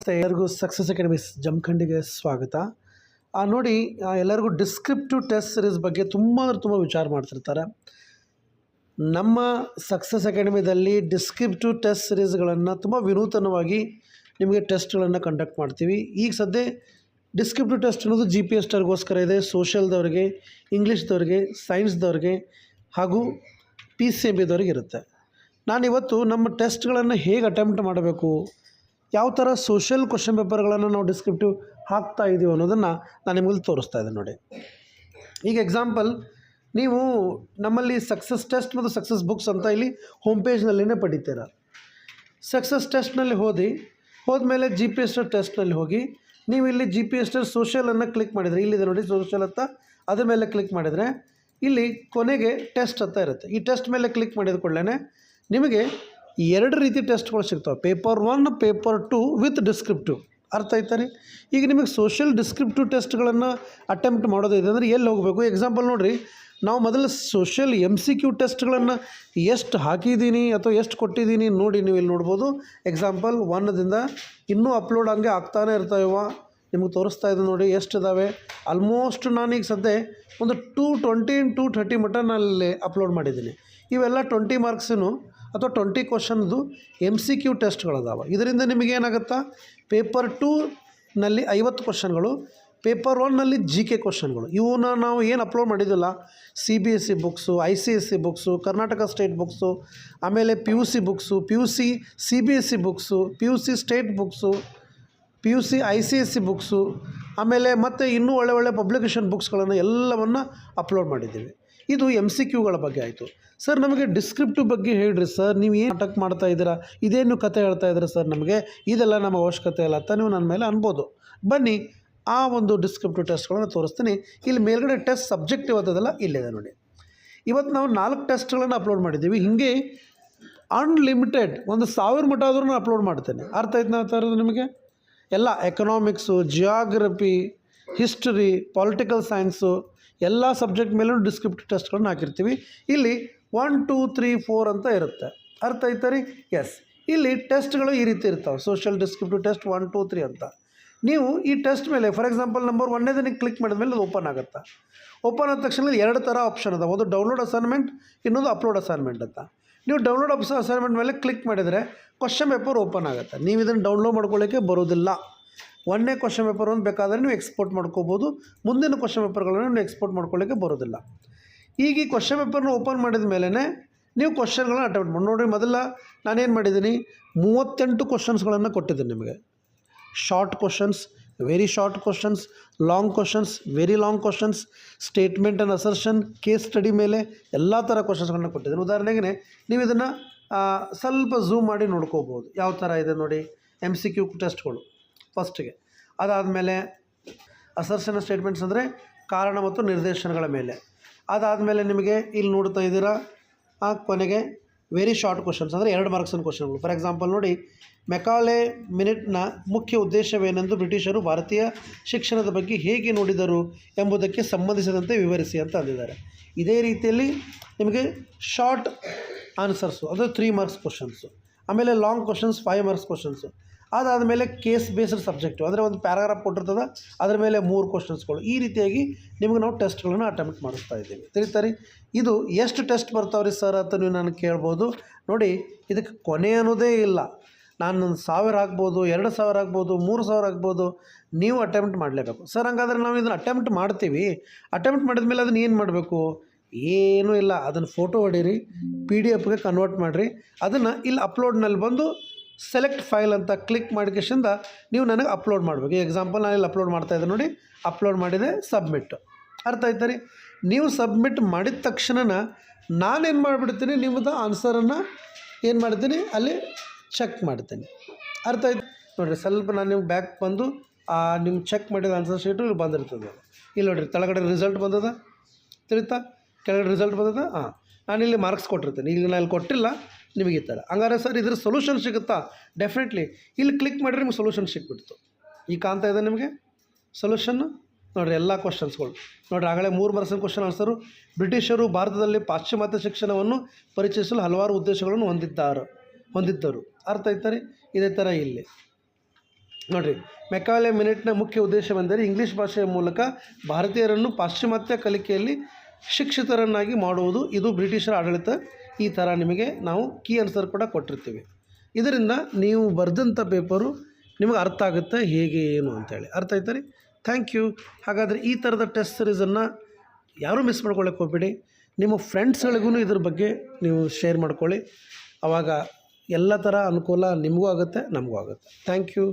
ನಮಸ್ತೆ, ಎಲ್ಲರಿಗೂ success academy ಜಮಖಂಡಿಗೆ ಸ್ವಾಗತ. ನೋಡಿ, ಎಲ್ಲರಿಗೂ ಡಿಸ್ಕ್ರಿಪ್ಟಿವ್ ಟೆಸ್ಟ್ ಸೀರೀಸ್ ಬಗ್ಗೆ ತುಂಬ ವಿಚಾರ ಮಾಡ್ತಿರ್ತಾರೆ. ನಮ್ಮ ಸಕ್ಸಸ್ ಅಕಾಡೆಮಿದಲ್ಲಿ ಡಿಸ್ಕ್ರಿಪ್ಟಿವ್ ಟೆಸ್ಟ್ ಸೀರೀಸ್ಗಳನ್ನು ತುಂಬ ವಿನೂತನವಾಗಿ ನಿಮಗೆ ಟೆಸ್ಟ್ಗಳನ್ನು ಕಂಡಕ್ಟ್ ಮಾಡ್ತೀವಿ. ಈಗ ಸದ್ಯ ಡಿಸ್ಕ್ರಿಪ್ಟಿವ್ ಟೆಸ್ಟ್ ಅನ್ನೋದು GPS ಟರ್ಗೋಸ್ಕರ ಇದೆ. ಸೋಷಲ್ದವ್ರಿಗೆ, ಇಂಗ್ಲೀಷ್ದವ್ರಿಗೆ, ಸೈನ್ಸ್ದವ್ರಿಗೆ ಹಾಗೂ PCMBದವ್ರಿಗೆ ಇರುತ್ತೆ. ನಾನಿವತ್ತು ನಮ್ಮ ಟೆಸ್ಟ್ಗಳನ್ನು ಹೇಗೆ ಅಟೆಂಪ್ಟ್ ಮಾಡಬೇಕು, ಯಾವ ಥರ ಸೋಷಲ್ ಕ್ವಶನ್ ಪೇಪರ್ಗಳನ್ನು ನಾವು ಡಿಸ್ಕ್ರಿಪ್ಟಿವ್ ಹಾಕ್ತಾ ಇದ್ದೀವಿ ಅನ್ನೋದನ್ನು ನಾನು ನಿಮಗೆ ತೋರಿಸ್ತಾ ಇದ್ದೇನೆ. ನೋಡಿ, ಈಗ ಎಕ್ಸಾಂಪಲ್, ನೀವು ನಮ್ಮಲ್ಲಿ ಸಕ್ಸಸ್ ಟೆಸ್ಟ್ ಮತ್ತು ಸಕ್ಸಸ್ ಬುಕ್ಸ್ ಅಂತ ಇಲ್ಲಿ ಹೋಮ್ ಪೇಜ್ನಲ್ಲಿನೇ ಪಡಿತೀರ. ಸಕ್ಸಸ್ ಟೆಸ್ಟ್ನಲ್ಲಿ ಹೋದ್ಮೇಲೆ GPS ಟೆಸ್ಟ್ನಲ್ಲಿ ಹೋಗಿ ನೀವು ಇಲ್ಲಿ GPS ಸೋಷಲನ್ನು ಕ್ಲಿಕ್ ಮಾಡಿದರೆ, ಇಲ್ಲಿದೆ ನೋಡಿ ಸೋಷಲ್ ಅಂತ, ಅದ್ರ ಮೇಲೆ ಕ್ಲಿಕ್ ಮಾಡಿದರೆ ಇಲ್ಲಿ ಕೊನೆಗೆ ಟೆಸ್ಟ್ ಅಂತ ಇರುತ್ತೆ. ಈ ಟೆಸ್ಟ್ ಮೇಲೆ ಕ್ಲಿಕ್ ಮಾಡಿದ ಕೂಡಲೇ ನಿಮಗೆ ಎರಡು ರೀತಿ ಟೆಸ್ಟ್ಗಳು ಸಿಗ್ತವೆ, ಪೇಪರ್ 1, ಪೇಪರ್ 2 ವಿತ್ ಡಿಸ್ಕ್ರಿಪ್ಟಿವ್. ಅರ್ಥ ಆಯ್ತಾ ರೀ? ಈಗ ನಿಮಗೆ ಸೋಷಲ್ ಡಿಸ್ಕ್ರಿಪ್ಟಿವ್ ಟೆಸ್ಟ್ಗಳನ್ನು ಅಟೆಂಪ್ಟ್ ಮಾಡೋದಿದೆ ಅಂದರೆ ಎಲ್ಲಿ ಹೋಗಬೇಕು? ಎಕ್ಸಾಂಪಲ್ ನೋಡಿರಿ, ನಾವು ಮೊದಲು ಸೋಷಲ್ MCQ ಟೆಸ್ಟ್ಗಳನ್ನು ಎಷ್ಟು ಹಾಕಿದ್ದೀನಿ ಅಥವಾ ಎಷ್ಟು ಕೊಟ್ಟಿದ್ದೀನಿ ನೋಡಿ, ನೀವು ಇಲ್ಲಿ ನೋಡ್ಬೋದು. ಎಕ್ಸಾಂಪಲ್ 1ದಿಂದ ಇನ್ನೂ ಅಪ್ಲೋಡ್ ಹಂಗೆ ಆಗ್ತಾನೆ ಇರ್ತಾವ. ನಿಮಗೆ ತೋರಿಸ್ತಾ ಇದೆ ನೋಡಿ ಎಷ್ಟಿದ್ದಾವೆ. ಆಲ್ಮೋಸ್ಟ್ ನಾನೀಗ ಸದ್ಯ ಒಂದು 220 and 230 ಮಟ್ಟ ನಾನಲ್ಲಿ ಅಪ್ಲೋಡ್ ಮಾಡಿದ್ದೀನಿ. ಇವೆಲ್ಲ 20 ಮಾರ್ಕ್ಸಿನು ಅಥವಾ 20 ಕ್ವಶನ್ದು MCQ ಟೆಸ್ಟ್ಗಳದಾವೆ. ಇದರಿಂದ ನಿಮಗೇನಾಗುತ್ತಾ, ಪೇಪರ್ 2ನಲ್ಲಿ 50 ಕ್ವಶನ್ಗಳು, ಪೇಪರ್ 1ನಲ್ಲಿ GK ಕ್ವಶನ್ಗಳು. ಇವನ್ನ ನಾವು ಏನು ಅಪ್ಲೋಡ್ ಮಾಡಿದ್ದಿಲ್ಲ, CBSE books, ICSE books, Karnataka state books, ಆಮೇಲೆ PUC books, PUC CBSE books, PUC state books, PUC ICSE books, ಆಮೇಲೆ ಮತ್ತು ಇನ್ನೂ ಒಳ್ಳೆ ಪಬ್ಲಿಕೇಶನ್ ಬುಕ್ಸ್ಗಳನ್ನು ಎಲ್ಲವನ್ನು ಅಪ್ಲೋಡ್ ಮಾಡಿದ್ದೀವಿ. ಇದು MCQಗಳ ಬಗ್ಗೆ ಆಯಿತು. ಸರ್, ನಮಗೆ ಡಿಸ್ಕ್ರಿಪ್ಟಿವ್ ಬಗ್ಗೆ ಹೇಳ್ರಿ ಸರ್, ನೀವು ಏನು ನಾಟಕ ಮಾಡ್ತಾ ಇದ್ದೀರಾ, ಇದೇನು ಕತೆ ಹೇಳ್ತಾ ಇದ್ದೀರಾ ಸರ್, ನಮಗೆ ಇದೆಲ್ಲ ನಮ್ಮ ಅವಶ್ಯಕತೆ ಇಲ್ಲ ಅಂತ ನೀವು ನನ್ನ ಮೇಲೆ ಅನ್ಬೋದು. ಬನ್ನಿ, ಆ ಒಂದು ಡಿಸ್ಕ್ರಿಪ್ಟಿವ್ ಟೆಸ್ಟ್ಗಳನ್ನು ತೋರಿಸ್ತೀನಿ. ಇಲ್ಲಿ ಮೇಲ್ಗಡೆ ಟೆಸ್ಟ್ ಸಬ್ಜೆಕ್ಟಿವ್ ಅಂತದಲ್ಲ, ಇಲ್ಲಿದೆ ನೋಡಿ. ಇವತ್ತು ನಾವು 4 ಟೆಸ್ಟ್ಗಳನ್ನು ಅಪ್ಲೋಡ್ ಮಾಡಿದ್ದೀವಿ. ಹೀಗೆ ಅನ್ಲಿಮಿಟೆಡ್ 1000 ಮಟ್ಟ ಆದ್ರೂ ನಾನು ಅಪ್ಲೋಡ್ ಮಾಡ್ತೇನೆ. ಅರ್ಥ ಆಯ್ತು ನಾವು ತರೋದು ನಿಮಗೆ? ಎಲ್ಲ economics, geography, history, political science ಎಲ್ಲ ಸಬ್ಜೆಕ್ಟ್ ಮೇಲೂ ಡಿಸ್ಕ್ರಿಪ್ಟಿವ್ ಟೆಸ್ಟ್ಗಳನ್ನ ಹಾಕಿರ್ತೀವಿ. ಇಲ್ಲಿ 1, 2, 3, 4 ಅಂತ ಇರುತ್ತೆ. ಅರ್ಥ ಆಯ್ತಾ ರೀ? ಎಸ್, ಇಲ್ಲಿ ಟೆಸ್ಟ್ಗಳು ಈ ರೀತಿ ಇರ್ತಾವೆ. ಸೋಷಲ್ ಡಿಸ್ಕ್ರಿಪ್ಟಿವ್ ಟೆಸ್ಟ್ 1, 2, 3 ಅಂತ. ನೀವು ಈ ಟೆಸ್ಟ್ ಮೇಲೆ ಫಾರ್ ಎಕ್ಸಾಂಪಲ್ ನಂಬರ್ 1ನೇದನ್ನ ಕ್ಲಿಕ್ ಮಾಡಿದ ಮೇಲೆ ಅದು ಓಪನ್ ಆಗುತ್ತೆ. ಓಪನ್ ಆದ ತಕ್ಷಣ 2 ಥರ ಆಪ್ಷನ್ ಅದ. ಒಂದು ಡೌನ್ಲೋಡ್ ಅಸೈನ್ಮೆಂಟ್, ಇನ್ನೊಂದು ಅಪ್ಲೋಡ್ ಅಸೈನ್ಮೆಂಟ್ ಅಂತ. ನೀವು ಡೌನ್ಲೋಡ್ ಅಸೈನ್ಮೆಂಟ್ ಮೇಲೆ ಕ್ಲಿಕ್ ಮಾಡಿದರೆ ಕ್ವಶನ್ ಪೇಪರ್ ಓಪನ್ ಆಗುತ್ತೆ. ನೀವು ಇದನ್ನು ಡೌನ್ಲೋಡ್ ಮಾಡ್ಕೊಳ್ಳೋಕ್ಕೆ ಬರೋದಿಲ್ಲ. 1ನೇ ಕ್ವಶನ್ ಪೇಪರ್ ಒಂದು ಬೇಕಾದರೆ ನೀವು ಎಕ್ಸ್ಪೋರ್ಟ್ ಮಾಡ್ಕೋಬೋದು. ಮುಂದಿನ ಕ್ವಶನ್ ಪೇಪರ್ಗಳನ್ನು ನೀವು ಎಕ್ಸ್ಪೋರ್ಟ್ ಮಾಡ್ಕೊಳ್ಳೋಕ್ಕೆ ಬರೋದಿಲ್ಲ. ಈಗ ಈ ಕ್ವಶನ್ ಪೇಪರ್ನ ಓಪನ್ ಮಾಡಿದ ಮೇಲೇ ನೀವು ಕ್ವಶನ್ಗಳನ್ನ ಅಟೆಂಪ್ಟ್ ಮಾಡಿ ನೋಡಿರಿ. ಮೊದಲ ನಾನೇನು ಮಾಡಿದ್ದೀನಿ, 38 ಕ್ವಶನ್ಸ್ಗಳನ್ನು ಕೊಟ್ಟಿದ್ದೀನಿ ನಿಮಗೆ. Short questions, very short questions, long questions, very long questions, statement and assertion, case study ಮೇಲೆ ಎಲ್ಲ ಥರ ಕ್ವಶನ್ಸ್ಗಳನ್ನ ಕೊಟ್ಟಿದ್ದೀನಿ. ಉದಾಹರಣೆಗೆ ನೀವು ಇದನ್ನು ಸ್ವಲ್ಪ ಝೂಮ್ ಮಾಡಿ ನೋಡ್ಕೋಬೋದು. ಯಾವ ಥರ ಇದೆ ನೋಡಿ, MCQ ಟೆಸ್ಟ್ಗಳು ಫಸ್ಟಿಗೆ. ಅದಾದಮೇಲೆ ಅಸರ್ಷನ್ ಸ್ಟೇಟ್ಮೆಂಟ್ಸ್ ಅಂದರೆ ಕಾರಣ ಮತ್ತು ನಿರ್ದೇಶನಗಳ ಮೇಲೆ. ಅದಾದಮೇಲೆ ನಿಮಗೆ ಇಲ್ಲಿ ನೋಡ್ತಾ ಇದ್ದೀರಾ, ಕೊನೆಗೆ ವೆರಿ ಶಾರ್ಟ್ ಕ್ವಶನ್ಸ್ ಅಂದರೆ 2 ಮಾರ್ಕ್ಸಿನ ಕ್ವಶನ್ಗಳು. ಫಾರ್ ಎಕ್ಸಾಂಪಲ್ ನೋಡಿ, ಮೆಕಾಲೆ ಮಿನಿಟ್ನ ಮುಖ್ಯ ಉದ್ದೇಶವೇನೆಂದು ಬ್ರಿಟಿಷರು ಭಾರತೀಯ ಶಿಕ್ಷಣದ ಬಗ್ಗೆ ಹೇಗೆ ನೋಡಿದರು ಎಂಬುದಕ್ಕೆ ಸಂಬಂಧಿಸಿದಂತೆ ವಿವರಿಸಿ ಅಂತ ಅಂದಿದ್ದಾರೆ. ಇದೇ ರೀತಿಯಲ್ಲಿ ನಿಮಗೆ ಶಾರ್ಟ್ ಆನ್ಸರ್ಸು ಅದು 3 ಮಾರ್ಕ್ಸ್ ಕ್ವಶನ್ಸು. ಆಮೇಲೆ ಲಾಂಗ್ ಕ್ವಶನ್ಸ್ 5 ಮಾರ್ಕ್ಸ್ ಕ್ವಶನ್ಸು. ಅದಾದಮೇಲೆ ಕೇಸ್ ಬೇಸ್ಡ್ ಸಬ್ಜೆಕ್ಟು ಅಂದರೆ ಒಂದು ಪ್ಯಾರಾಗ್ರಾಫ್ ಕೊಟ್ಟಿರ್ತದೆ, ಅದರ ಮೇಲೆ 3 ಕ್ವಶನ್ಸ್ಗಳು. ಈ ರೀತಿಯಾಗಿ ನಿಮಗೆ ನಾವು ಟೆಸ್ಟ್ಗಳನ್ನು ಅಟೆಂಪ್ಟ್ ಮಾಡಿಸ್ತಾ ಇದ್ದೀವಿ. ತಿಳಿತಾರೆ? ಇದು ಎಷ್ಟು ಟೆಸ್ಟ್ ಬರ್ತಾವ್ರಿ ಸರ್ ಅಂತ ನೀವು ನನಗೆ ಕೇಳ್ಬೋದು. ನೋಡಿ, ಇದಕ್ಕೆ ಕೊನೆ ಅನ್ನೋದೇ ಇಲ್ಲ. ನಾನು 1000 ಆಗ್ಬೋದು, 2000 ಆಗ್ಬೋದು, 3000 ಆಗ್ಬೋದು, ನೀವು ಅಟೆಂಪ್ಟ್ ಮಾಡಲೇಬೇಕು. ಸರ್, ಹಂಗಾದ್ರೆ ನಾವು ಇದನ್ನು ಅಟೆಂಪ್ಟ್ ಮಾಡ್ತೀವಿ. ಅಟೆಂಪ್ಟ್ ಮಾಡಿದ ಮೇಲೆ ಅದನ್ನು ಏನು ಮಾಡಬೇಕು? ಏನೂ ಇಲ್ಲ, ಅದನ್ನು ಫೋಟೋ ಹೊಡೀರಿ, PDF ಕನ್ವರ್ಟ್ ಮಾಡಿರಿ, ಅದನ್ನು ಇಲ್ಲಿ ಅಪ್ಲೋಡ್ನಲ್ಲಿ ಬಂದು ಸೆಲೆಕ್ಟ್ ಫೈಲ್ ಅಂತ ಕ್ಲಿಕ್ ಮಾಡಿಕೆಶಿಂದ ನೀವು ನನಗೆ ಅಪ್ಲೋಡ್ ಮಾಡಬೇಕು. ಈ ಎಕ್ಸಾಂಪಲ್ ನಾನು ಇಲ್ಲಿ ಅಪ್ಲೋಡ್ ಮಾಡ್ತಾಯಿದ್ದೆ ನೋಡಿ, ಅಪ್ಲೋಡ್ ಮಾಡಿದೆ, ಸಬ್ಮಿಟ್. ಅರ್ಥ ಆಯ್ತಾ ರೀ? ನೀವು ಸಬ್ಮಿಟ್ ಮಾಡಿದ ತಕ್ಷಣ ನಾನೇನು ಮಾಡಿಬಿಡ್ತೀನಿ, ನಿಮ್ಮದು ಆನ್ಸರನ್ನು ಏನು ಮಾಡ್ತೀನಿ, ಅಲ್ಲಿ ಚೆಕ್ ಮಾಡ್ತೀನಿ. ಅರ್ಥ ಆಯ್ತು ನೋಡಿರಿ. ಸ್ವಲ್ಪ ನಾನು ನಿಮ್ಗೆ ಬ್ಯಾಕ್ ಬಂದು ನಿಮ್ಮ ಚೆಕ್ ಮಾಡಿದ ಆನ್ಸರ್ ಶೀಟು ಇಲ್ಲಿ ಬಂದಿರ್ತದೆ. ಇಲ್ಲಿ ನೋಡಿರಿ, ಕೆಳಗಡೆ ರಿಸಲ್ಟ್ ಬಂದದ, ತಿಳಿತಾ? ಕೆಳಗಡೆ ರಿಸಲ್ಟ್ ಬಂದದ. ನಾನಿಲ್ಲಿ ಮಾರ್ಕ್ಸ್ ಕೊಟ್ಟಿರ್ತೀನಿ. ಈಗ ನಾನು ಇಲ್ಲಿ ಕೊಟ್ಟಿಲ್ಲ ನಿಮಗೆ ಈ ಥರ. ಹಂಗಾರೆ ಸರ್ ಇದ್ರ ಸೊಲ್ಯೂಷನ್ ಸಿಗುತ್ತಾ? ಡೆಫಿನೆಟ್ಲಿ. ಇಲ್ಲಿ ಕ್ಲಿಕ್ ಮಾಡಿದ್ರೆ ನಿಮ್ಗೆ ಸೊಲ್ಯೂಷನ್ ಸಿಕ್ಬಿಡ್ತು. ಈಗ ಕಾಣ್ತಾ ಇದೆ ನಿಮಗೆ ಸೊಲ್ಯೂಷನ್ನು. ನೋಡಿರಿ, ಎಲ್ಲ ಕ್ವಶನ್ಸ್ಗಳು ನೋಡಿರಿ. ಆಗಲೇ 3 ಮಾರ್ಕ್ಸಿನ ಕ್ವಶನ್ ಆನ್ಸರು. ಬ್ರಿಟಿಷರು ಭಾರತದಲ್ಲಿ ಪಾಶ್ಚಿಮಾತ್ಯ ಶಿಕ್ಷಣವನ್ನು ಪರಿಚಯಿಸಲು ಹಲವಾರು ಉದ್ದೇಶಗಳನ್ನು ಹೊಂದಿದ್ದರು. ಅರ್ಥ ಆಯ್ತಾ ರೀ? ಇದೇ ಥರ ಇಲ್ಲಿ ನೋಡಿರಿ, ಮೆಕಾಲೆ ಮಿನಿಟ್ನ ಮುಖ್ಯ ಉದ್ದೇಶವೆಂದರೆ ಇಂಗ್ಲೀಷ್ ಭಾಷೆಯ ಮೂಲಕ ಭಾರತೀಯರನ್ನು ಪಾಶ್ಚಿಮಾತ್ಯ ಕಲಿಕೆಯಲ್ಲಿ ಶಿಕ್ಷಿತರನ್ನಾಗಿ ಮಾಡುವುದು. ಇದು ಬ್ರಿಟಿಷರ ಆಡಳಿತ. ಈ ಥರ ನಿಮಗೆ ನಾವು ಕೀ ಆನ್ಸರ್ ಕೂಡ ಕೊಟ್ಟಿರ್ತೀವಿ. ಇದರಿಂದ ನೀವು ಬರೆದಂಥ ಪೇಪರು ನಿಮಗೆ ಅರ್ಥ ಆಗುತ್ತೆ ಹೇಗೆ ಏನು ಅಂತೇಳಿ. ಅರ್ಥ ಆಯ್ತಾ ರೀ? Thank you. ಹಾಗಾದರೆ ಈ ಥರದ ಟೆಸ್ಟ್ ಸೀರೀಸನ್ನು ಯಾರೂ ಮಿಸ್ ಮಾಡ್ಕೊಳ್ಳೋಕೆ ಹೋಗ್ಬೇಡಿ. ನಿಮ್ಮ ಫ್ರೆಂಡ್ಸ್ಗಳಿಗೂ ಇದ್ರ ಬಗ್ಗೆ ನೀವು ಶೇರ್ ಮಾಡ್ಕೊಳ್ಳಿ. ಆವಾಗ ಎಲ್ಲ ಥರ ಅನುಕೂಲ ನಿಮಗೂ ಆಗುತ್ತೆ, ನಮಗೂ ಆಗುತ್ತೆ. Thank you.